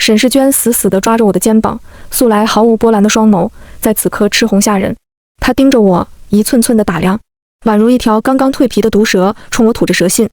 沈世娟死死地抓着我的肩膀，素来毫无波澜的双眸在此刻赤红吓人。她盯着我，一寸寸地打量，宛如一条刚刚蜕皮的毒蛇冲我吐着舌信。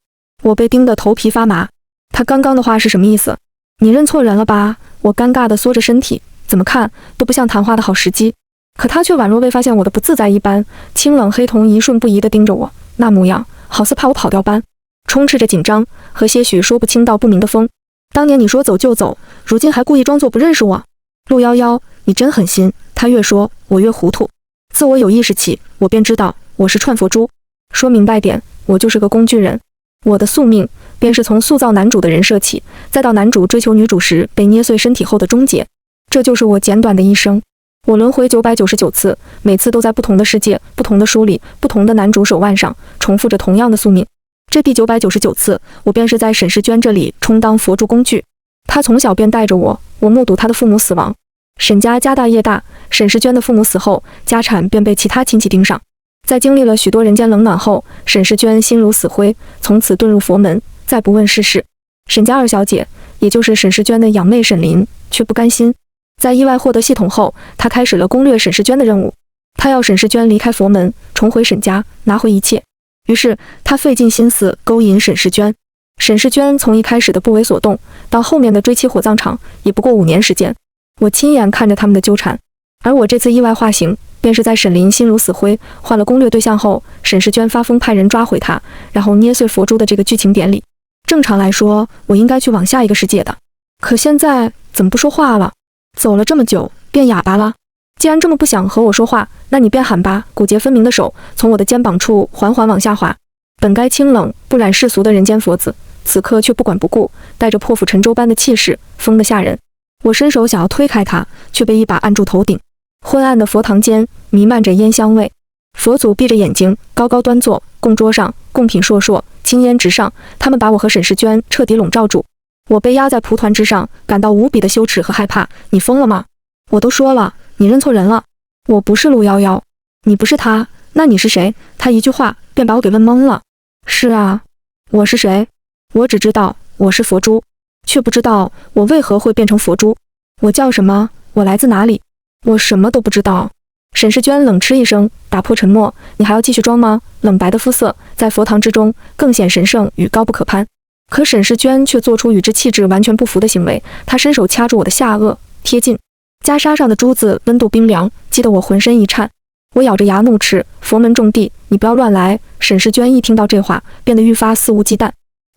我被盯得头皮发麻。她刚刚的话是什么意思？你认错人了吧？我尴尬地缩着身体，怎么看都不像谈话的好时机。可她却宛若未发现我的不自在一般，清冷黑瞳一瞬不移地盯着我，那模样好似怕我跑掉般，充斥着紧张和些许说不清道不明的风。当年你说走就走，如今还故意装作不认识我。陆夭夭，你真狠心。她越说我越糊涂。自我有意识起，我便知道我是串佛珠。说明白点，我就是个工具人。我的宿命便是从塑造男主的人设起，再到男主追求女主时被捏碎身体后的终结。这就是我简短的一生。我轮回999次，每次都在不同的世界、不同的书里、不同的男主手腕上重复着同样的宿命。这第999次，我便是在沈世娟这里充当佛珠工具。她从小便带着我，我目睹她的父母死亡。沈家家大业大，沈世娟的父母死后，家产便被其他亲戚盯上。在经历了许多人间冷暖后，沈世娟心如死灰，从此遁入佛门，再不问世事。沈家二小姐，也就是沈世娟的养妹沈林，却不甘心。在意外获得系统后，她开始了攻略沈世娟的任务。她要沈世娟离开佛门，重回沈家，拿回一切。于是她费尽心思勾引沈世娟。沈世娟从一开始的不为所动，到后面的追妻火葬场，也不过5年时间。我亲眼看着他们的纠缠。而我这次意外化形，便是在沈林心如死灰，换了攻略对象后，沈世娟发疯派人抓回他，然后捏碎佛珠的这个剧情典礼。正常来说，我应该去往下一个世界的，可现在怎么不说话了？走了这么久，变哑巴了？既然这么不想和我说话，那你便喊吧。骨节分明的手从我的肩膀处缓缓往下滑。本该清冷不染世俗的人间佛子，此刻却不管不顾，带着破釜沉舟般的气势，疯得吓人。我伸手想要推开他，却被一把按住头顶。昏暗的佛堂间弥漫着烟香味，佛祖闭着眼睛，高高端坐，供桌上贡品烁烁，青烟直上，他们把我和沈世娟彻底笼罩住。我被压在蒲团之上，感到无比的羞耻和害怕。你疯了吗？我都说了，你认错人了。我不是陆夭夭。你不是他，那你是谁？他一句话便把我给问懵了。是啊，我是谁？我只知道我是佛珠，却不知道我为何会变成佛珠。我叫什么？我来自哪里？我什么都不知道。沈世娟冷嗤一声，打破沉默。你还要继续装吗？冷白的肤色在佛堂之中更显神圣与高不可攀。可沈世娟却做出与之气质完全不符的行为。她伸手掐住我的下颚，贴近。袈裟上的珠子温度冰凉，激得我浑身一颤。我咬着牙怒斥：佛门重地，你不要乱来！沈世娟一听到这话，变得愈发肆无忌惮。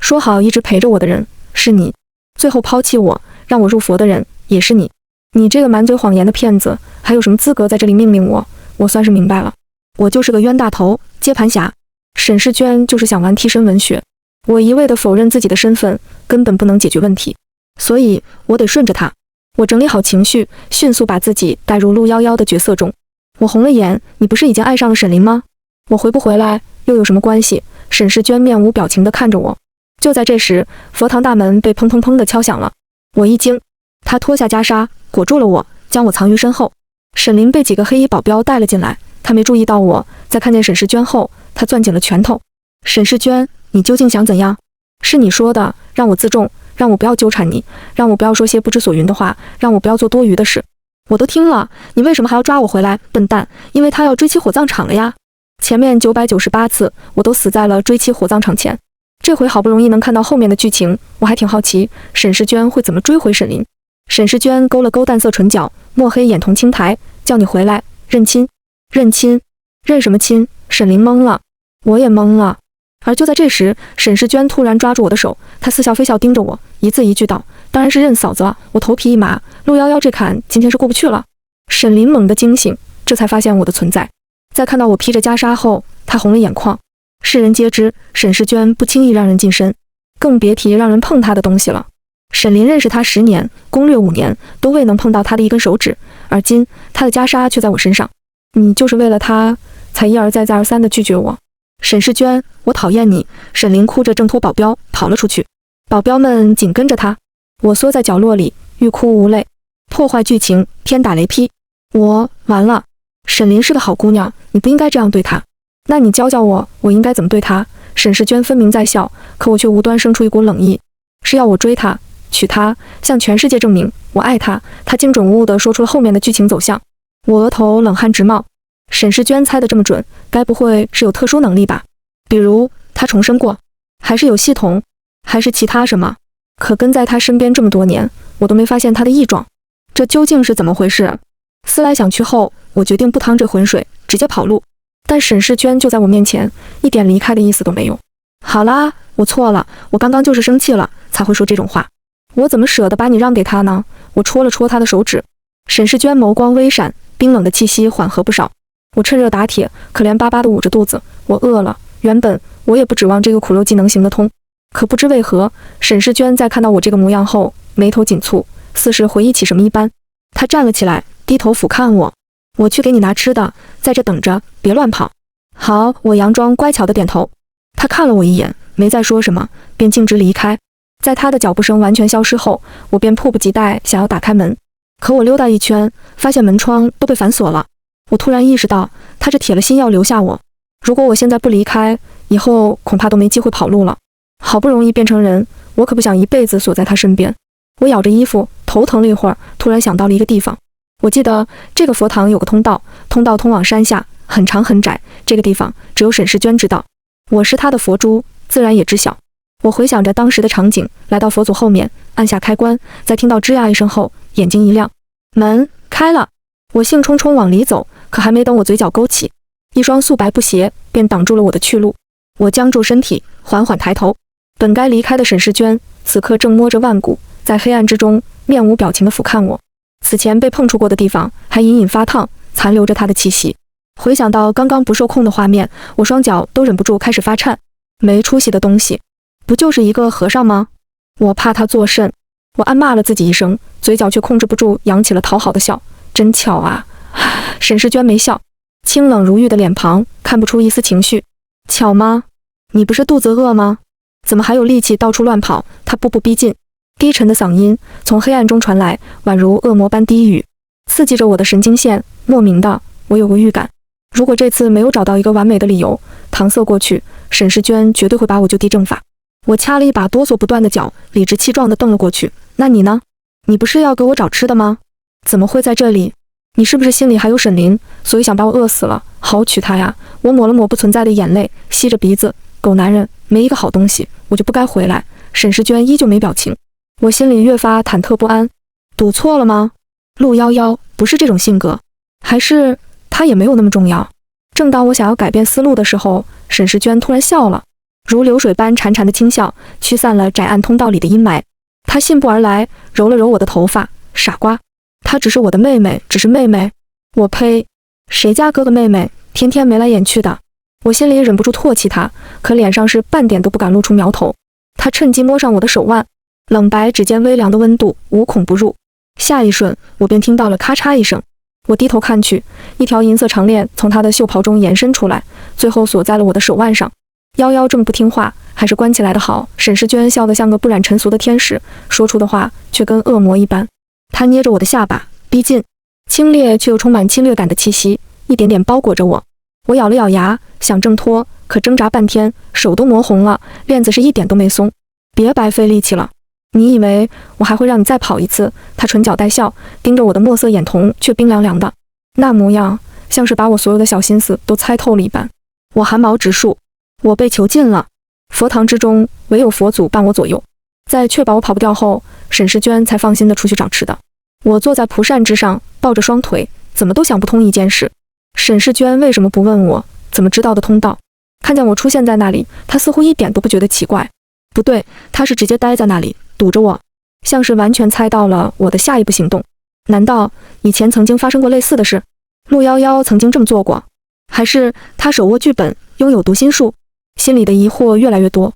说好一直陪着我的人是你，最后抛弃我让我入佛的人也是你。你这个满嘴谎言的骗子，还有什么资格在这里命令我？我算是明白了，我就是个冤大头、接盘侠。沈世娟就是想玩替身文学。我一味地否认自己的身份，根本不能解决问题，所以我得顺着他。我整理好情绪，迅速把自己带入陆夭夭的角色中。我红了眼，你不是已经爱上了沈林吗？我回不回来又有什么关系？沈世娟面无表情地看着我。就在这时，佛堂大门被砰砰砰地敲响了。我一惊，他脱下袈裟裹住了我，将我藏于身后。沈林被几个黑衣保镖带了进来，他没注意到我，在看见沈世娟后，他攥紧了拳头。沈世娟，你究竟想怎样？是你说的，让我自重，让我不要纠缠你，让我不要说些不知所云的话，让我不要做多余的事。我都听了，你为什么还要抓我回来？笨蛋，因为他要追妻火葬场了呀。前面998次，我都死在了追妻火葬场前。这回好不容易能看到后面的剧情，我还挺好奇沈世娟会怎么追回沈林。沈世娟勾了勾淡色唇角，墨黑眼瞳轻抬，叫你回来认亲。认亲？认什么亲？沈林懵了，我也懵了。而就在这时，沈世娟突然抓住我的手，她似笑非笑盯着我，一字一句道：当然是认嫂子了。我头皮一麻，陆夭夭这坎今天是过不去了。沈林猛地惊醒，这才发现我的存在。在看到我披着袈裟后，他红了眼眶。世人皆知，沈世娟不轻易让人近身，更别提让人碰她的东西了。沈林认识他10年，攻略5年，都未能碰到他的一根手指，而今他的袈裟却在我身上。你就是为了他，才一而再再而三地拒绝我。沈世娟，我讨厌你！沈林哭着挣脱保镖，跑了出去。保镖们紧跟着他。我缩在角落里，欲哭无泪。破坏剧情，天打雷劈！我完了。沈林是个好姑娘，你不应该这样对她。那你教教我，我应该怎么对她？沈世娟分明在笑，可我却无端生出一股冷意。是要我追她，娶她，向全世界证明我爱她。她精准无误地说出了后面的剧情走向。我额头冷汗直冒。沈世娟猜得这么准，该不会是有特殊能力吧？比如她重生过，还是有系统，还是其他什么？可跟在她身边这么多年，我都没发现她的异状，这究竟是怎么回事？思来想去后，我决定不趟这浑水，直接跑路。但沈世娟就在我面前，一点离开的意思都没有。好啦，我错了，我刚刚就是生气了，才会说这种话。我怎么舍得把你让给他呢？我戳了戳他的手指。沈世娟眸光微闪，冰冷的气息缓和不少。我趁热打铁，可怜巴巴地捂着肚子。我饿了，原本我也不指望这个苦肉计能行得通，可不知为何，沈世娟在看到我这个模样后，眉头紧蹙，似是回忆起什么一般。她站了起来，低头俯瞰我。我去给你拿吃的，在这等着，别乱跑。好，我佯装乖巧的点头。她看了我一眼，没再说什么，便径直离开。在她的脚步声完全消失后，我便迫不及待想要打开门，可我溜达一圈，发现门窗都被反锁了。我突然意识到，他这铁了心要留下我。如果我现在不离开，以后恐怕都没机会跑路了。好不容易变成人，我可不想一辈子锁在他身边。我咬着衣服，头疼了一会儿，突然想到了一个地方。我记得这个佛堂有个通道，通道通往山下，很长很窄。这个地方只有沈世娟知道，我是她的佛珠，自然也知晓。我回想着当时的场景，来到佛祖后面，按下开关，在听到吱呀一声后，眼睛一亮，门开了。我兴冲冲往里走，可还没等我嘴角勾起，一双素白布鞋便挡住了我的去路。我僵住身体，缓缓抬头，本该离开的沈世娟此刻正摸着腕骨，在黑暗之中面无表情地俯瞰我。此前被碰触过的地方还隐隐发烫，残留着她的气息。回想到刚刚不受控的画面，我双脚都忍不住开始发颤。没出息的东西，不就是一个和尚吗？我怕他作甚。我暗骂了自己一声，嘴角却控制不住扬起了讨好的笑。真巧啊！沈世娟没笑，清冷如玉的脸庞看不出一丝情绪。巧吗？你不是肚子饿吗？怎么还有力气到处乱跑？他步步逼近，低沉的嗓音从黑暗中传来，宛如恶魔般低语，刺激着我的神经线。莫名的，我有个预感，如果这次没有找到一个完美的理由搪塞过去，沈世娟绝对会把我就地正法。我掐了一把哆嗦不断的脚，理直气壮地瞪了过去。那你呢？你不是要给我找吃的吗？怎么会在这里？你是不是心里还有沈林，所以想把我饿死了，好娶她呀？我抹了抹不存在的眼泪，吸着鼻子，狗男人，没一个好东西，我就不该回来。沈世娟依旧没表情，我心里越发忐忑不安。赌错了吗？陆夭夭不是这种性格，还是她也没有那么重要？正当我想要改变思路的时候，沈世娟突然笑了，如流水般潺潺的轻笑，驱散了窄暗通道里的阴霾。她信步而来，揉了揉我的头发，傻瓜。她只是我的妹妹，只是妹妹。我呸！谁家哥哥妹妹，天天眉来眼去的。我心里忍不住唾弃她，可脸上是半点都不敢露出苗头。她趁机摸上我的手腕，冷白指尖微凉的温度，无孔不入。下一瞬，我便听到了咔嚓一声。我低头看去，一条银色长链从她的袖袍中延伸出来，最后锁在了我的手腕上。夭夭这么不听话，还是关起来的好。沈世娟笑得像个不染尘俗的天使，说出的话却跟恶魔一般。她捏着我的下巴，逼近，清冽却又充满侵略感的气息，一点点包裹着我。我咬了咬牙，想挣脱，可挣扎半天，手都磨红了，链子是一点都没松。别白费力气了，你以为我还会让你再跑一次？她唇角带笑，盯着我的墨色眼瞳却冰凉凉的，那模样像是把我所有的小心思都猜透了一般。我汗毛直竖，我被囚禁了。佛堂之中，唯有佛祖伴我左右。在确保我跑不掉后，沈世娟才放心地出去找吃的。我坐在蒲扇之上，抱着双腿，怎么都想不通一件事：沈世娟为什么不问我怎么知道的通道？看见我出现在那里，她似乎一点都不觉得奇怪。不对，她是直接待在那里，堵着我，像是完全猜到了我的下一步行动。难道以前曾经发生过类似的事？陆夭夭曾经这么做过？还是她手握剧本，拥有读心术？心里的疑惑越来越多。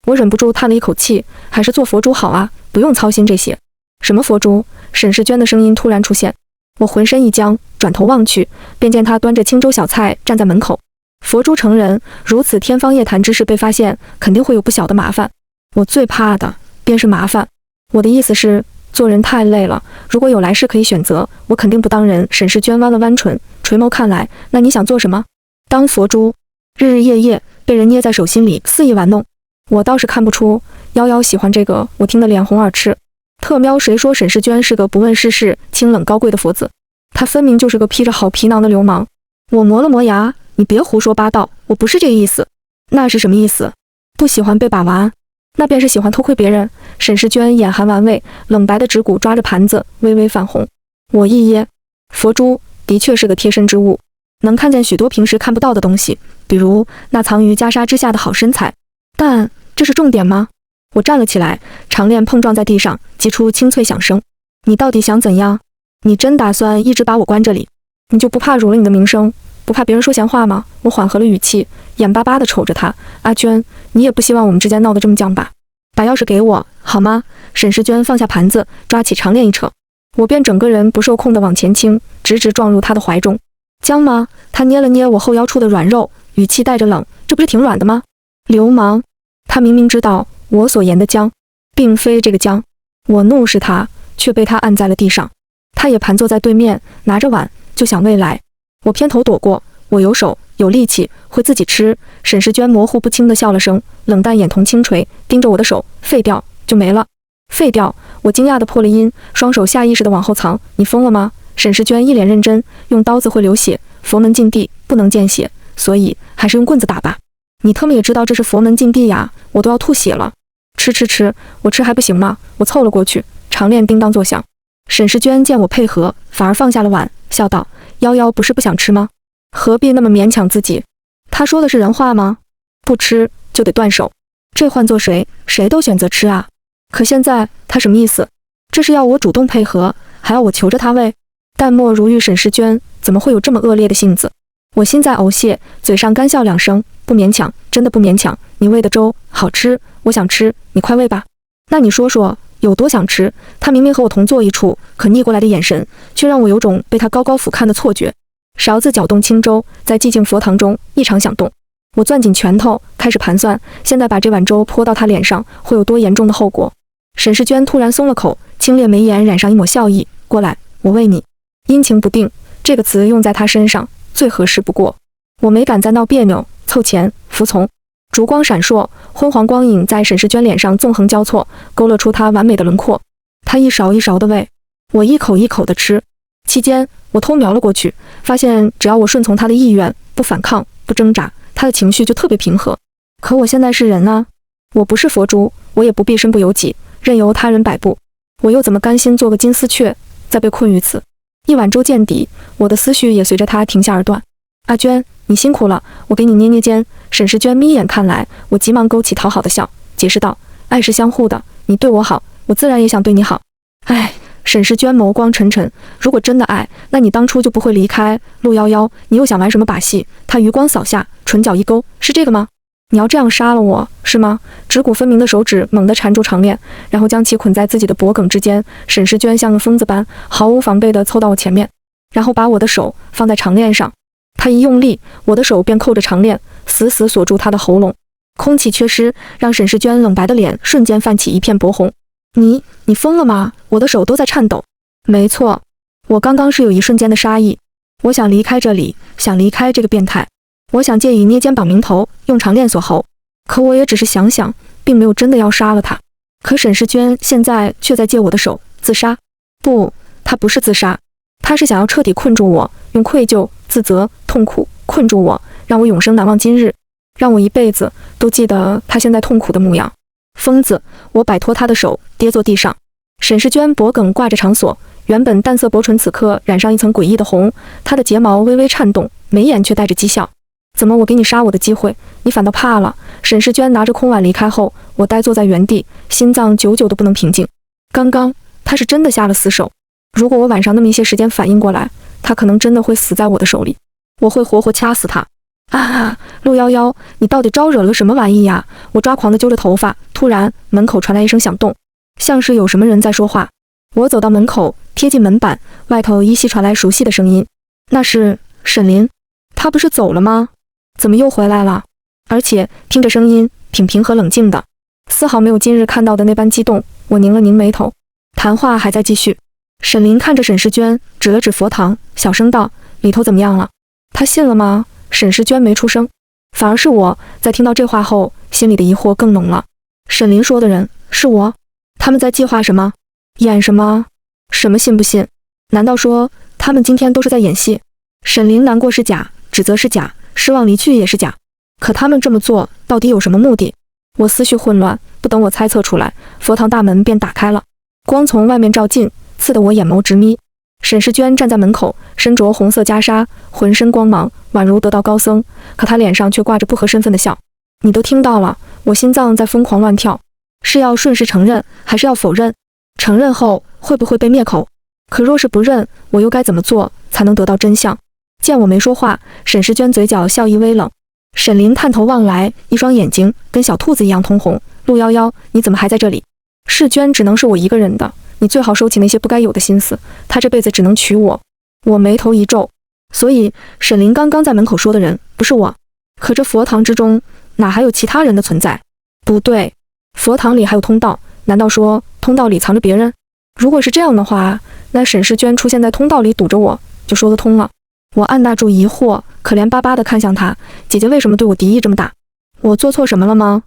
我忍不住叹了一口气，还是做佛珠好啊，不用操心这些。什么佛珠？沈世娟的声音突然出现，我浑身一僵，转头望去，便见她端着清粥小菜站在门口。佛珠成人，如此天方夜谭之事被发现，肯定会有不小的麻烦。我最怕的便是麻烦。我的意思是，做人太累了，如果有来世可以选择，我肯定不当人。沈世娟弯了弯唇，垂眸看来，那你想做什么？当佛珠，日日夜夜被人捏在手心里肆意玩弄。我倒是看不出，夭夭喜欢这个，我听得脸红耳赤。特喵，谁说沈世娟是个不问世事、清冷高贵的佛子？她分明就是个披着好皮囊的流氓。我磨了磨牙，你别胡说八道，我不是这个意思。那是什么意思？不喜欢被把玩？那便是喜欢偷窥别人。沈世娟眼含玩味，冷白的指骨抓着盘子，微微泛红。我一噎，佛珠的确是个贴身之物，能看见许多平时看不到的东西，比如那藏于袈裟之下的好身材。但这是重点吗？我站了起来，长链碰撞在地上，击出清脆响声。你到底想怎样？你真打算一直把我关这里？你就不怕辱了你的名声，不怕别人说闲话吗？我缓和了语气，眼巴巴地瞅着他。阿娟，你也不希望我们之间闹得这么僵吧？把钥匙给我，好吗？沈世娟放下盘子，抓起长链一扯，我便整个人不受控地往前倾，直直撞入他的怀中。僵吗？他捏了捏我后腰处的软肉，语气带着冷，这不是挺软的吗？流氓！他明明知道我所言的僵，并非这个僵。我怒视他，却被他按在了地上。他也盘坐在对面，拿着碗就想喂来。我偏头躲过，我有手有力气，会自己吃。沈世娟模糊不清地笑了声，冷淡眼瞳轻垂，盯着我的手，废掉就没了。废掉！我惊讶地破了音，双手下意识地往后藏。你疯了吗？沈世娟一脸认真，用刀子会流血，佛门禁地不能见血，所以还是用棍子打吧。你他妈也知道这是佛门禁地呀，我都要吐血了。吃，我吃还不行吗？我凑了过去，长链叮当作响。沈世娟见我配合，反而放下了碗，笑道：夭夭不是不想吃吗？何必那么勉强自己？他说的是人话吗？不吃就得断手，这换做谁都选择吃啊。可现在他什么意思？这是要我主动配合，还要我求着他喂？淡漠如玉沈世娟怎么会有这么恶劣的性子？我心在呕血，嘴上干笑两声，不勉强，真的不勉强。你喂的粥好吃，我想吃，你快喂吧。那你说说有多想吃？他明明和我同坐一处，可逆过来的眼神却让我有种被他高高俯瞰的错觉。勺子搅动清粥，在寂静佛堂中异常响动。我攥紧拳头，开始盘算，现在把这碗粥泼到他脸上会有多严重的后果。沈世娟突然松了口，清冽眉眼染上一抹笑意。过来，我喂你。阴晴不定这个词用在他身上最合适不过。我没敢再闹别扭，凑前服从。烛光闪烁，昏黄光影在沈世娟脸上纵横交错，勾勒出她完美的轮廓。她一勺一勺地喂，我一口一口地吃。期间我偷瞄了过去，发现只要我顺从她的意愿，不反抗不挣扎，她的情绪就特别平和。可我现在是人啊，我不是佛珠，我也不必身不由己，任由他人摆布。我又怎么甘心做个金丝雀，再被困于此？一碗粥见底，我的思绪也随着他停下而断。阿娟，你辛苦了，我给你捏捏肩。沈世娟眯眼看来，我急忙勾起讨好的笑，解释道：爱是相互的，你对我好，我自然也想对你好。哎，沈世娟眸光沉沉，如果真的爱，那你当初就不会离开。陆夭夭，你又想玩什么把戏？他余光扫下，唇角一勾，是这个吗？你要这样杀了我，是吗？指骨分明的手指猛地缠住长链，然后将其捆在自己的脖颈之间。沈世娟像个疯子般毫无防备地凑到我前面，然后把我的手放在长链上。他一用力，我的手便扣着长链，死死锁住他的喉咙。空气缺失，让沈世娟冷白的脸瞬间泛起一片薄红。你疯了吗？我的手都在颤抖。没错，我刚刚是有一瞬间的杀意。我想离开这里，想离开这个变态。我想借以捏肩膀鸣头，用长链锁喉。可我也只是想想，并没有真的要杀了他。可沈世娟现在却在借我的手自杀。不，他不是自杀，他是想要彻底困住我，用愧疚、自责、痛苦困住我，让我永生难忘今日，让我一辈子都记得他现在痛苦的模样。疯子！我摆脱他的手，跌坐地上。沈世娟脖颈挂着长锁，原本淡色薄唇此刻染上一层诡异的红，她的睫毛微微颤动，眉眼却带着讥笑。怎么我给你杀我的机会，你反倒怕了？沈世娟拿着空碗离开后，我呆坐在原地，心脏久久都不能平静。刚刚他是真的下了死手，如果我晚上那么一些时间反应过来，他可能真的会死在我的手里，我会活活掐死他。陆夭夭，你到底招惹了什么玩意呀？我抓狂地揪着头发，突然门口传来一声响动，像是有什么人在说话。我走到门口，贴近门板，外头依稀传来熟悉的声音，那是沈林。他不是走了吗？怎么又回来了？而且听着声音挺平和冷静的，丝毫没有今日看到的那般激动。我拧了拧眉头，谈话还在继续。沈林看着沈世娟，指了指佛堂，小声道：里头怎么样了？他信了吗？沈世娟没出声，反而是我在听到这话后，心里的疑惑更浓了。沈林说的人是我？他们在计划什么？演什么？什么信不信？难道说他们今天都是在演戏？沈凌难过是假，指责是假，失望离去也是假。可他们这么做到底有什么目的？我思绪混乱，不等我猜测出来，佛堂大门便打开了，光从外面照进，刺得我眼眸直眯。沈世娟站在门口，身着红色袈裟，浑身光芒，宛如得道高僧，可她脸上却挂着不合身份的笑。你都听到了，我心脏在疯狂乱跳，是要顺势承认，还是要否认？承认后会不会被灭口？可若是不认，我又该怎么做才能得到真相？见我没说话，沈世娟嘴角笑意微冷。沈凌探头望来，一双眼睛跟小兔子一样通红。陆夭夭，你怎么还在这里？世娟只能是我一个人的，你最好收起那些不该有的心思，她这辈子只能娶我。我眉头一皱，所以沈凌刚刚在门口说的人不是我。可这佛堂之中哪还有其他人的存在？不对，佛堂里还有通道，难道说通道里藏着别人？如果是这样的话，那沈世娟出现在通道里堵着我，就说得通了。我按捺住疑惑，可怜巴巴地看向她，姐姐为什么对我敌意这么大？我做错什么了吗？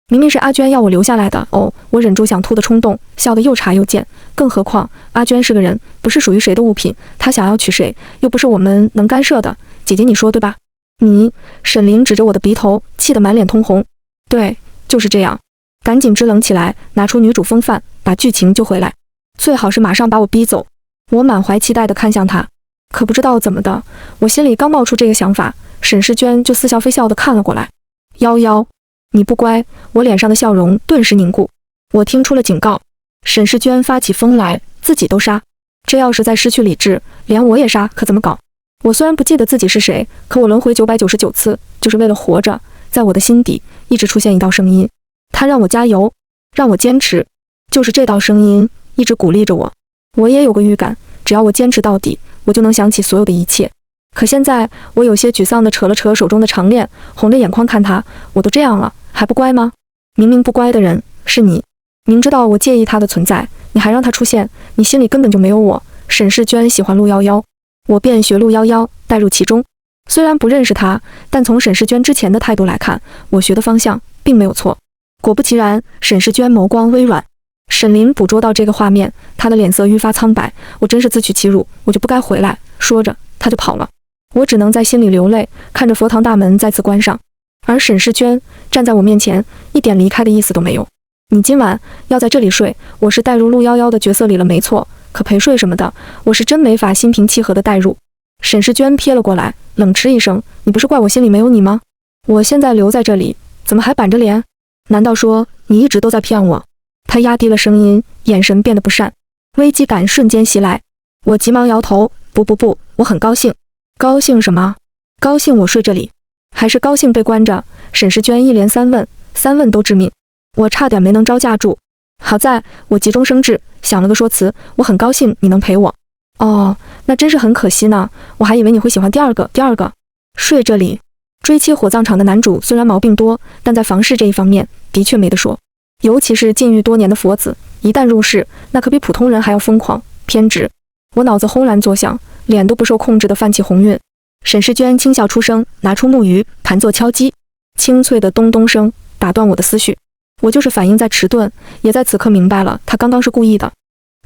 明明是阿娟要我留下来的。哦，我忍住想吐的冲动，笑得又茶又贱。更何况阿娟是个人，不是属于谁的物品，她想要娶谁，又不是我们能干涉的。姐姐你说对吧？你，沈凌指着我的鼻头，气得满脸通红。对，就是这样。赶紧支棱起来，拿出女主风范，把剧情救回来。最好是马上把我逼走。我满怀期待地看向她，可不知道怎么的，我心里刚冒出这个想法，沈世娟就似笑非笑地看了过来。夭夭，你不乖。我脸上的笑容顿时凝固。我听出了警告。沈世娟发起疯来，自己都杀。这要是再失去理智，连我也杀，可怎么搞？我虽然不记得自己是谁，可我轮回999次，就是为了活着。在我的心底一直出现一道声音，它让我加油，让我坚持。就是这道声音一直鼓励着我。我也有个预感，只要我坚持到底，我就能想起所有的一切。可现在我有些沮丧地扯了扯手中的长链，红着眼眶看他，我都这样了，还不乖吗？明明不乖的人是你，明知道我介意他的存在，你还让他出现，你心里根本就没有我。沈世娟喜欢陆夭夭，我便学陆夭夭带入其中。虽然不认识他，但从沈世娟之前的态度来看，我学的方向并没有错。果不其然，沈世娟眸光微软。沈凌捕捉到这个画面，他的脸色愈发苍白。我真是自取其辱，我就不该回来。说着他就跑了，我只能在心里流泪，看着佛堂大门再次关上。而沈世娟站在我面前，一点离开的意思都没有。你今晚要在这里睡，我是带入陆夭夭的角色里了没错，可陪睡什么的，我是真没法心平气和的带入。沈世娟瞥了过来，冷嗤一声，你不是怪我心里没有你吗？我现在留在这里，怎么还板着脸？难道说你一直都在骗我？他压低了声音，眼神变得不善，危机感瞬间袭来。我急忙摇头，不，我很高兴。高兴什么？高兴我睡这里，还是高兴被关着？沈世娟一连三问，三问都致命，我差点没能招架住。好在我急中生智，想了个说辞，我很高兴你能陪我。哦，那真是很可惜呢，我还以为你会喜欢第二个睡这里。追妻火葬场的男主虽然毛病多，但在房事这一方面的确没得说。尤其是禁欲多年的佛子，一旦入世，那可比普通人还要疯狂偏执。我脑子轰然作响，脸都不受控制地泛起红晕。沈世娟轻笑出声，拿出木鱼弹作敲击，清脆的咚咚声打断我的思绪。我就是反应再迟钝，也在此刻明白了，他刚刚是故意的。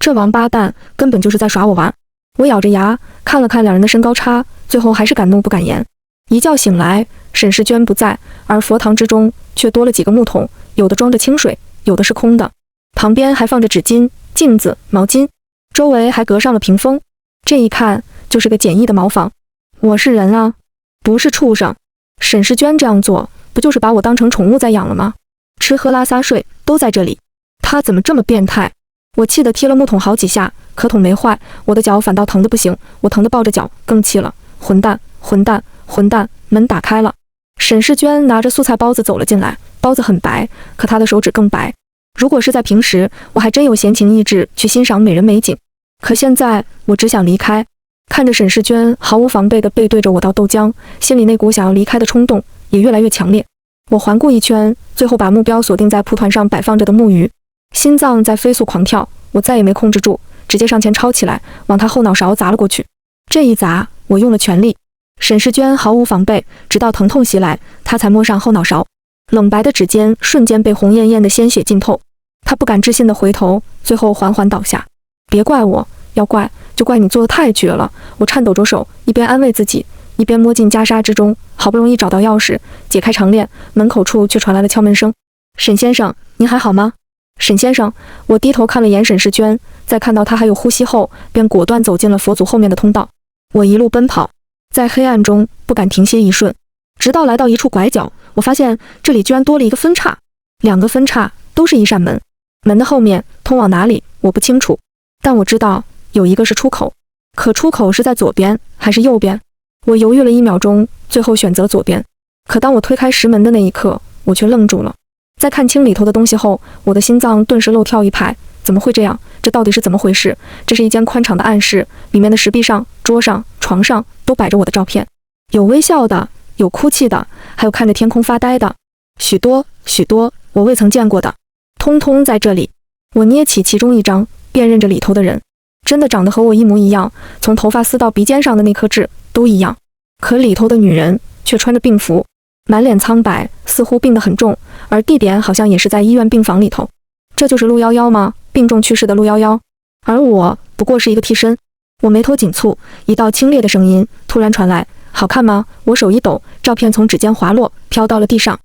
这王八蛋根本就是在耍我玩。我咬着牙看了看两人的身高差，最后还是敢怒不敢言。一觉醒来，沈世娟不在，而佛堂之中却多了几个木桶，有的装着清水，有的是空的，旁边还放着纸巾、镜子、毛巾，周围还隔上了屏风。这一看就是个简易的茅房。我是人啊，不是畜生。沈世娟这样做，不就是把我当成宠物在养了吗？吃喝拉撒睡都在这里，他怎么这么变态？我气得踢了木桶好几下，可桶没坏，我的脚反倒疼得不行，我疼得抱着脚，更气了。混蛋！门打开了，沈世娟拿着素菜包子走了进来，包子很白，可她的手指更白。如果是在平时，我还真有闲情逸致去欣赏美人美景，可现在我只想离开。看着沈世娟毫无防备地背对着我倒豆浆，心里那股想要离开的冲动也越来越强烈。我环顾一圈，最后把目标锁定在蒲团上摆放着的木鱼，心脏在飞速狂跳，我再也没控制住，直接上前抄起来，往他后脑勺砸了过去。这一砸，我用了全力。沈世娟毫无防备，直到疼痛袭来，她才摸上后脑勺，冷白的指尖瞬间被红艳艳的鲜血浸透。她不敢置信地回头，最后缓缓倒下。别怪我，要怪就怪你做的太绝了。我颤抖着手，一边安慰自己，一边摸进袈裟之中，好不容易找到钥匙，解开长链，门口处却传来了敲门声。沈先生，您还好吗？沈先生，我低头看了眼沈世娟，在看到她还有呼吸后，便果断走进了佛祖后面的通道。我一路奔跑，在黑暗中不敢停歇一瞬，直到来到一处拐角，我发现这里居然多了一个分岔，2个分岔都是一扇门，门的后面通往哪里我不清楚，但我知道有一个是出口，可出口是在左边还是右边？我犹豫了1秒钟，最后选择了左边。可当我推开石门的那一刻，我却愣住了。在看清里头的东西后，我的心脏顿时漏跳一拍，怎么会这样？这到底是怎么回事？这是一间宽敞的暗室，里面的石壁上、桌上、床上都摆着我的照片，有微笑的，有哭泣的，还有看着天空发呆的，许多许多我未曾见过的，通通在这里。我捏起其中一张，辨认着里头的人，真的长得和我一模一样，从头发丝到鼻尖上的那颗痣都一样。可里头的女人却穿着病服，满脸苍白，似乎病得很重，而地点好像也是在医院病房里头。这就是陆夭夭吗？病重去世的陆夭夭，而我不过是一个替身。我眉头紧蹙，一道清冽的声音突然传来：好看吗？我手一抖，照片从指尖滑落，飘到了地上。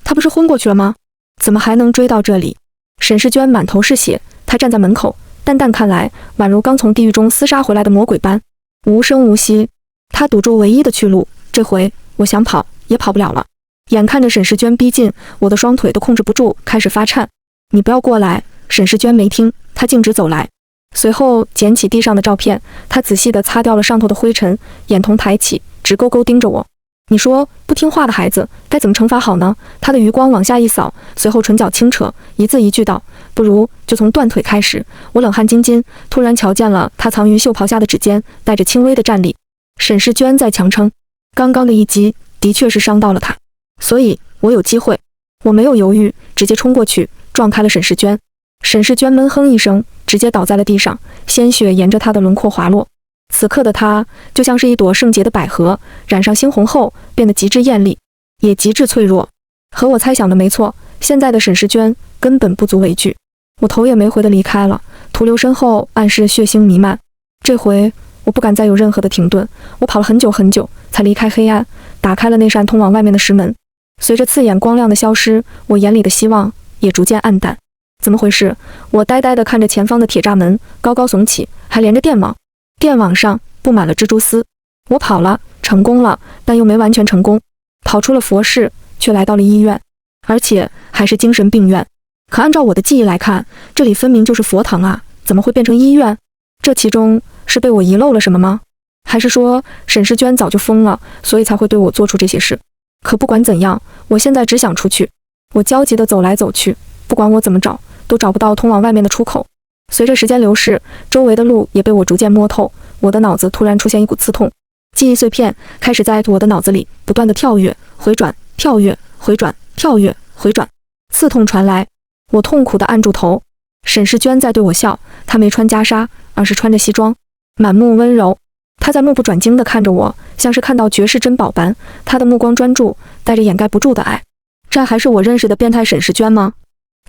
他不是昏过去了吗？怎么还能追到这里？沈世娟满头是血，她站在门口，淡淡看来，宛如刚从地狱中厮杀回来的魔鬼般，无声无息。她堵住唯一的去路，这回我想跑也跑不了了。眼看着沈世娟逼近，我的双腿都控制不住，开始发颤。你不要过来！沈世娟没听，她径直走来，随后捡起地上的照片，她仔细地擦掉了上头的灰尘，眼瞳抬起，直勾勾盯着我。你说不听话的孩子该怎么惩罚好呢？她的余光往下一扫，随后唇角轻扯，一字一句道：不如就从断腿开始。我冷汗津津，突然瞧见了她藏于袖袍下的指尖带着轻微的战栗。沈世娟在强撑，刚刚的一击的确是伤到了她，所以我有机会。我没有犹豫，直接冲过去撞开了沈世娟。沈世娟闷哼一声，直接倒在了地上，鲜血沿着她的轮廓滑落。此刻的她就像是一朵圣洁的百合，染上猩红后变得极致艳丽，也极致脆弱。和我猜想的没错，现在的沈世娟根本不足为惧。我头也没回地离开了，徒留身后暗示血腥弥漫。这回我不敢再有任何的停顿，我跑了很久很久，才离开黑暗，打开了那扇通往外面的石门。随着刺眼光亮的消失，我眼里的希望也逐渐暗淡。怎么回事？我呆呆地看着前方的铁栅门，高高耸起，还连着电网，电网上布满了蜘蛛丝。我跑了，成功了，但又没完全成功。跑出了佛室，却来到了医院，而且还是精神病院。可按照我的记忆来看，这里分明就是佛堂啊，怎么会变成医院？这其中是被我遗漏了什么吗？还是说沈世娟早就疯了，所以才会对我做出这些事？可不管怎样，我现在只想出去。我焦急地走来走去，不管我怎么找，都找不到通往外面的出口。随着时间流逝，周围的路也被我逐渐摸透，我的脑子突然出现一股刺痛，记忆碎片开始在我的脑子里不断地跳跃、回转、跳跃、回转、跳跃、回转。刺痛传来，我痛苦地按住头。沈世娟在对我笑，她没穿袈裟，而是穿着西装，满目温柔。她在目不转睛地看着我，像是看到绝世珍宝般，她的目光专注，带着掩盖不住的爱。这还是我认识的变态沈世娟吗？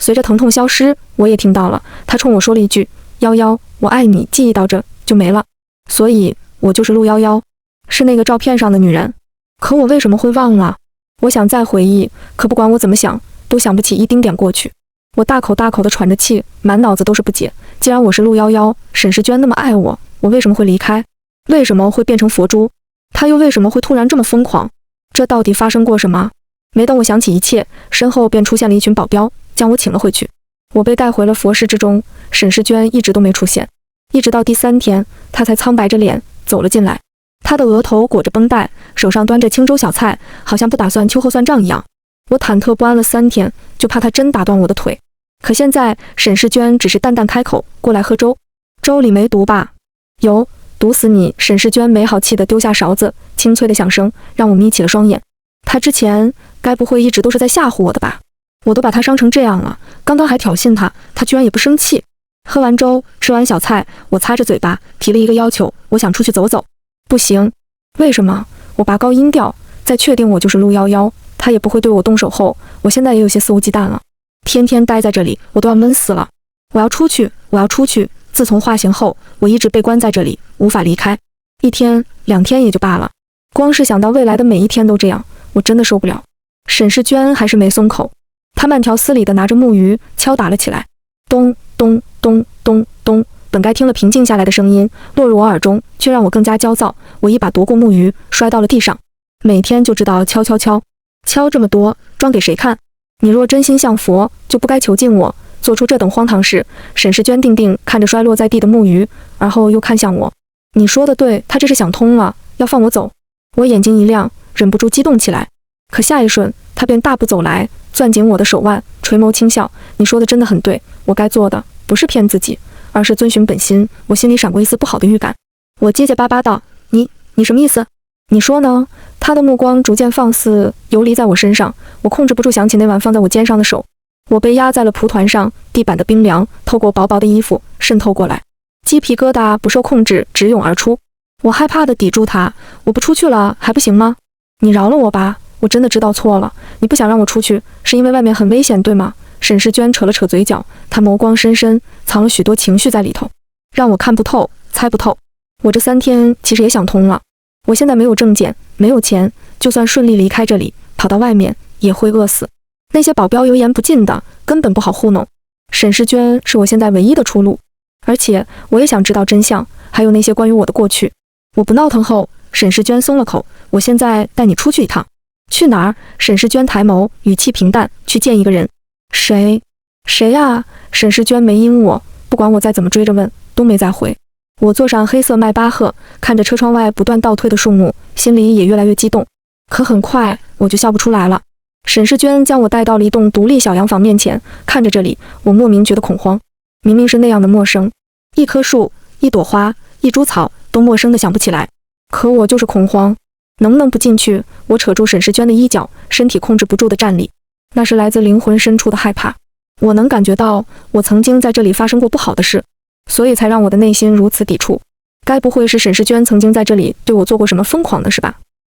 随着疼痛消失，我也听到了，她冲我说了一句：夭夭，我爱你。记忆到这就没了，所以我就是陆夭夭，是那个照片上的女人。可我为什么会忘了？我想再回忆，可不管我怎么想，都想不起一丁点过去。我大口大口地喘着气，满脑子都是不解。既然我是陆夭夭，沈世娟那么爱我，我为什么会离开？为什么会变成佛珠？她又为什么会突然这么疯狂？这到底发生过什么？没等我想起一切，身后便出现了一群保镖，将我请了回去。我被带回了佛室之中，沈世娟一直都没出现，一直到第3天，她才苍白着脸走了进来。她的额头裹着绷带，手上端着清粥小菜，好像不打算秋后算账一样。我忐忑不安了3天，就怕她真打断我的腿。可现在沈世娟只是淡淡开口：过来喝粥。粥里没毒吧？有，毒死你！沈世娟没好气地丢下勺子，清脆的响声让我眯起了双眼。她之前该不会一直都是在吓唬我的吧？我都把她伤成这样了，刚刚还挑衅她，她居然也不生气。喝完粥，吃完小菜，我擦着嘴巴提了一个要求：我想出去走走。不行。为什么？我拔高音调，在确定我就是陆夭夭，她也不会对我动手后，我现在也有些肆无忌惮了。天天待在这里，我都要闷死了。我要出去，我要出去。自从化刑后，我一直被关在这里，无法离开。1天2天也就罢了，光是想到未来的每一天都这样，我真的受不了。沈世娟还是没松口，她慢条斯理地拿着木鱼敲打了起来，咚咚咚咚咚。本该听了平静下来的声音落入我耳中，却让我更加焦躁。我一把夺过木鱼，摔到了地上。每天就知道敲敲敲，敲这么多，装给谁看？你若真心向佛，就不该囚禁我，做出这等荒唐事。沈世娟定定看着摔落在地的木鱼，而后又看向我。你说的对，他这是想通了，要放我走。我眼睛一亮，忍不住激动起来。可下一瞬，他便大步走来，攥紧我的手腕，垂眸轻笑。你说的真的很对，我该做的不是骗自己，而是遵循本心。我心里闪过一丝不好的预感。我结结巴巴道：你什么意思？你说呢？他的目光逐渐放肆游离在我身上，我控制不住想起那晚放在我肩上的手。我被压在了蒲团上，地板的冰凉透过薄薄的衣服渗透过来，鸡皮疙瘩不受控制直涌而出。我害怕地抵住他，我不出去了还不行吗？你饶了我吧，我真的知道错了。你不想让我出去，是因为外面很危险，对吗？沈世娟扯了扯嘴角，她眸光深深，藏了许多情绪在里头，让我看不透，猜不透。我这3天其实也想通了，我现在没有证件，没有钱，就算顺利离开这里，跑到外面也会饿死。那些保镖油盐不进的，根本不好糊弄。沈世娟是我现在唯一的出路，而且我也想知道真相，还有那些关于我的过去。我不闹腾后，沈世娟松了口。我现在带你出去一趟。去哪儿？沈世娟抬眸，语气平淡。去见一个人。谁呀？沈世娟没应我，不管我再怎么追着问，都没再回。我坐上黑色迈巴赫，看着车窗外不断倒退的树木，心里也越来越激动。可很快我就笑不出来了。沈世娟将我带到了一栋独立小洋房面前，看着这里，我莫名觉得恐慌。明明是那样的陌生，一棵树、一朵花、一株草都陌生的想不起来，可我就是恐慌。能不能不进去？我扯住沈世娟的衣角，身体控制不住的站立，那是来自灵魂深处的害怕。我能感觉到我曾经在这里发生过不好的事，所以才让我的内心如此抵触。该不会是沈世娟曾经在这里对我做过什么疯狂的事吧？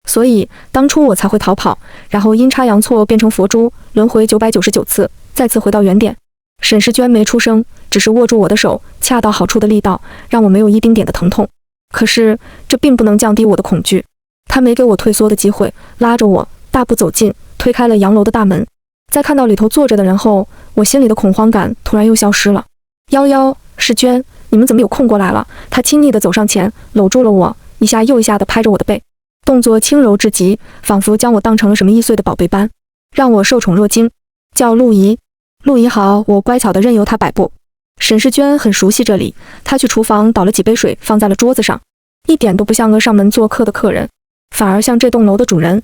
所以当初我才会逃跑，然后阴差阳错变成佛珠，轮回999次，再次回到原点。沈世娟没出声，只是握住我的手，恰到好处的力道，让我没有一丁点的疼痛。可是这并不能降低我的恐惧。她没给我退缩的机会，拉着我大步走近，推开了洋楼的大门。在看到里头坐着的人后，我心里的恐慌感突然又消失了。夭，世娟，你们怎么有空过来了？她亲昵地走上前，搂住了我，一下又一下地拍着我的背，动作轻柔至极，仿佛将我当成了什么易碎的宝贝般，让我受宠若惊。叫陆怡。陆怡好，我乖巧地任由她摆布。沈世娟很熟悉这里，她去厨房倒了几杯水放在了桌子上，一点都不像个上门做客的客人，反而像这栋楼的主人。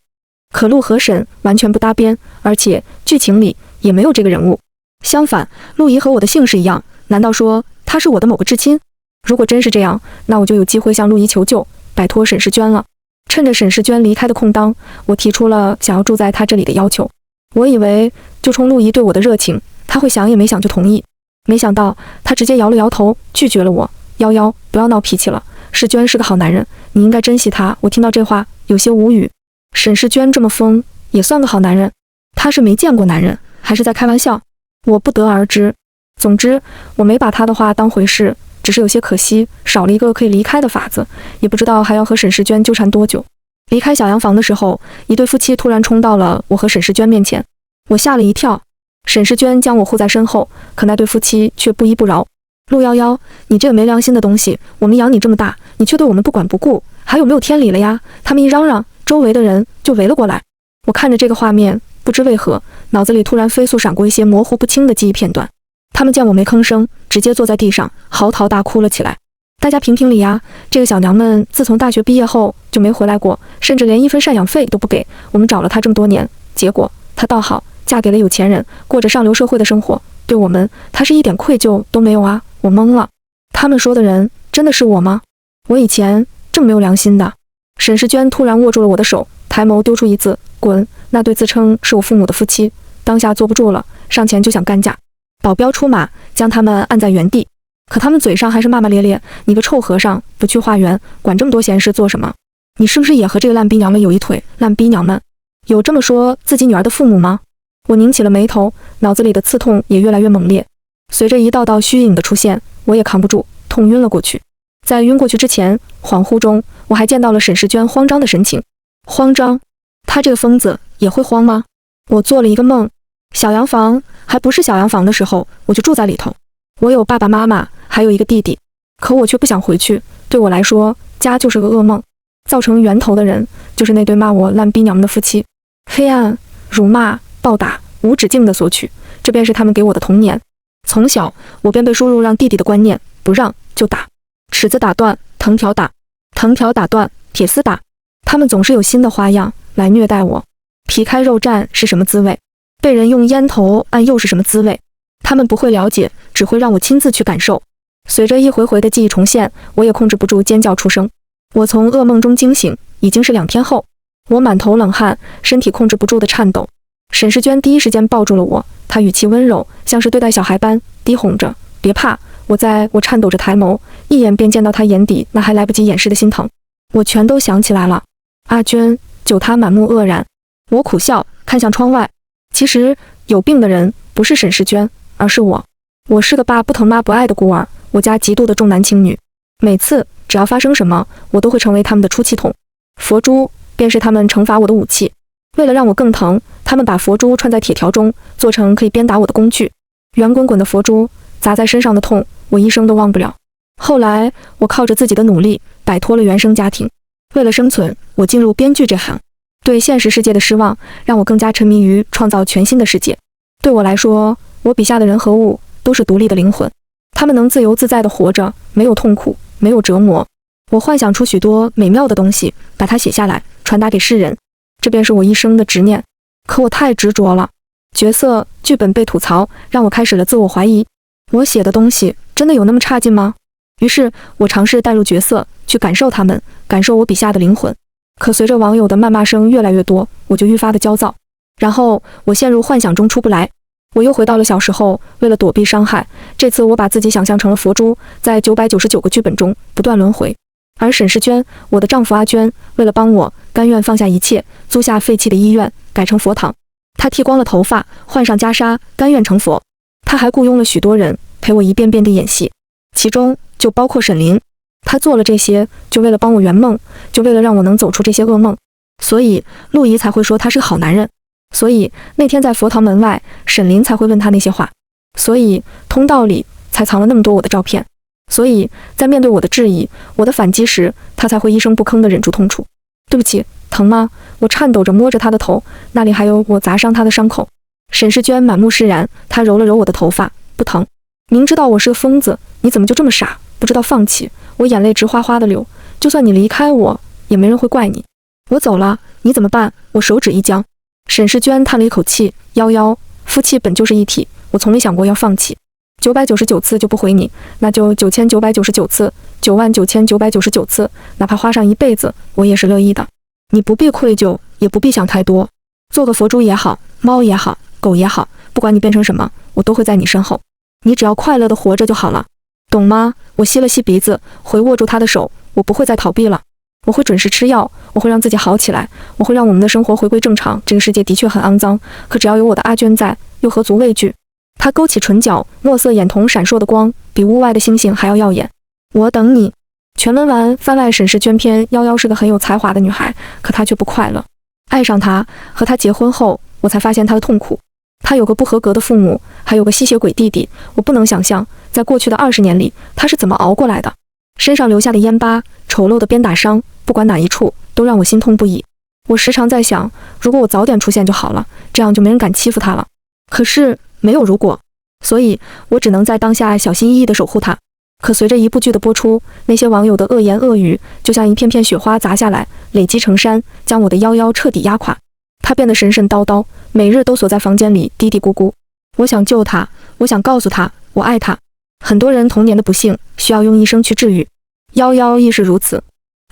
可陆和沈完全不搭边，而且剧情里也没有这个人物。相反，陆怡和我的姓氏一样，难道说他是我的某个至亲？如果真是这样，那我就有机会向陆怡求救，摆脱沈世娟了。趁着沈世娟离开的空当，我提出了想要住在她这里的要求。我以为就冲陆怡对我的热情，她会想也没想就同意，没想到她直接摇了摇头，拒绝了我。夭，不要闹脾气了，世娟是个好男人，你应该珍惜他。我听到这话有些无语。沈世娟这么疯，也算个好男人？他是没见过男人，还是在开玩笑？我不得而知。总之，我没把他的话当回事，只是有些可惜，少了一个可以离开的法子，也不知道还要和沈世娟纠缠多久。离开小洋房的时候，一对夫妻突然冲到了我和沈世娟面前，我吓了一跳。沈世娟将我护在身后，可那对夫妻却不依不饶。陆夭，你这个没良心的东西，我们养你这么大，你却对我们不管不顾，还有没有天理了呀？他们一嚷嚷，周围的人就围了过来。我看着这个画面，不知为何，脑子里突然飞速闪过一些模糊不清的记忆片段。他们见我没吭声，直接坐在地上嚎啕大哭了起来。大家评评理呀！这个小娘们自从大学毕业后就没回来过，甚至连一分赡养费都不给。我们找了她这么多年，结果她倒好，嫁给了有钱人，过着上流社会的生活。对我们，她是一点愧疚都没有啊！我懵了。他们说的人真的是我吗？我以前这么没有良心的？沈世娟突然握住了我的手，抬眸丢出一字：滚！那对自称是我父母的夫妻，当下坐不住了，上前就想干架。保镖出马，将他们按在原地。可他们嘴上还是骂骂咧咧：你个臭和尚，不去化缘，管这么多闲事做什么？你是不是也和这个烂逼娘们有一腿？烂逼娘们，有这么说自己女儿的父母吗？我拧起了眉头，脑子里的刺痛也越来越猛烈。随着一道道虚影的出现，我也扛不住，痛晕了过去。在晕过去之前，恍惚中我还见到了沈世娟慌张的神情。慌张？她这个疯子也会慌吗？我做了一个梦，小洋房还不是小洋房的时候，我就住在里头。我有爸爸妈妈，还有一个弟弟，可我却不想回去。对我来说，家就是个噩梦，造成源头的人就是那对骂我烂逼娘们的夫妻。黑暗、辱骂、暴打，无止境的索取，这便是他们给我的童年。从小我便被输入让弟弟的观念，不让就打，尺子打断，藤条打，藤条打断，铁丝打。他们总是有新的花样来虐待我。皮开肉绽是什么滋味？被人用烟头按又是什么滋味？他们不会了解，只会让我亲自去感受。随着一回回的记忆重现，我也控制不住尖叫出声。我从噩梦中惊醒，已经是2天后。我满头冷汗，身体控制不住的颤抖。沈世娟第一时间抱住了我，她语气温柔，像是对待小孩般，低哄着：“别怕。”我颤抖着抬眸，一眼便见到她眼底那还来不及掩饰的心疼。我全都想起来了。阿娟，就她满目愕然。我苦笑，看向窗外。其实有病的人不是沈世娟，而是我。我是个爸不疼妈不爱的孤儿，我家极度的重男轻女。每次只要发生什么，我都会成为他们的出气筒。佛珠便是他们惩罚我的武器。为了让我更疼，他们把佛珠串在铁条中，做成可以鞭打我的工具。圆滚滚的佛珠砸在身上的痛，我一生都忘不了。后来我靠着自己的努力摆脱了原生家庭。为了生存，我进入编剧这行。对现实世界的失望让我更加沉迷于创造全新的世界。对我来说，我笔下的人和物都是独立的灵魂，他们能自由自在地活着，没有痛苦，没有折磨。我幻想出许多美妙的东西，把它写下来，传达给世人，这便是我一生的执念。可我太执着了，角色剧本被吐槽，让我开始了自我怀疑。我写的东西真的有那么差劲吗？于是我尝试带入角色，去感受他们，感受我笔下的灵魂。可随着网友的谩骂声越来越多，我就愈发的焦躁。然后我陷入幻想中出不来。我又回到了小时候，为了躲避伤害，这次我把自己想象成了佛珠，在999个剧本中不断轮回。而沈世娟，我的丈夫阿娟，为了帮我，甘愿放下一切，租下废弃的医院，改成佛堂。她剃光了头发，换上袈裟，甘愿成佛。她还雇佣了许多人陪我一遍遍地演戏，其中就包括沈林。她做了这些，就为了帮我圆梦，就为了让我能走出这些噩梦。所以陆怡才会说他是个好男人。所以那天在佛堂门外，沈林才会问他那些话。所以通道里才藏了那么多我的照片。所以在面对我的质疑，我的反击时，他才会一声不吭地忍住痛楚。对不起，疼吗？我颤抖着摸着他的头，那里还有我砸伤他的伤口。沈世娟满目释然，她揉了揉我的头发，不疼。明知道我是个疯子，你怎么就这么傻，不知道放弃？我眼泪直哗哗地流。就算你离开我，也没人会怪你。我走了，你怎么办？我手指一僵。沈世娟叹了一口气，11，夫妻本就是一体，我从没想过要放弃。999次就不回你，那就9999次，99999次，哪怕花上一辈子，我也是乐意的。你不必愧疚，也不必想太多。做个佛珠也好，猫也好，狗也好，不管你变成什么，我都会在你身后。你只要快乐地活着就好了，懂吗？我吸了吸鼻子，回握住他的手，我不会再逃避了。我会准时吃药，我会让自己好起来，我会让我们的生活回归正常。这个世界的确很肮脏，可只要有我的阿娟在，又何足畏惧？他勾起唇角，墨色眼瞳闪烁的光比屋外的星星还要耀眼。我等你。全文完番外沈世娟篇，11是个很有才华的女孩，可她却不快乐。爱上她，和她结婚后，我才发现她的痛苦。她有个不合格的父母，还有个吸血鬼弟弟。我不能想象，在过去的20年里，她是怎么熬过来的。身上留下的烟疤，丑陋的鞭打伤，不管哪一处，都让我心痛不已。我时常在想，如果我早点出现就好了，这样就没人敢欺负她了。可是没有如果，所以我只能在当下小心翼翼地守护她。可随着一部剧的播出，那些网友的恶言恶语就像一片片雪花砸下来，累积成山，将我的11彻底压垮。她变得神神叨叨，每日都锁在房间里嘀嘀咕咕。我想救她，我想告诉她我爱她。很多人童年的不幸需要用一生去治愈，11亦是如此，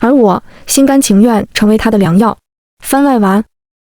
而我心甘情愿成为她的良药。番外完。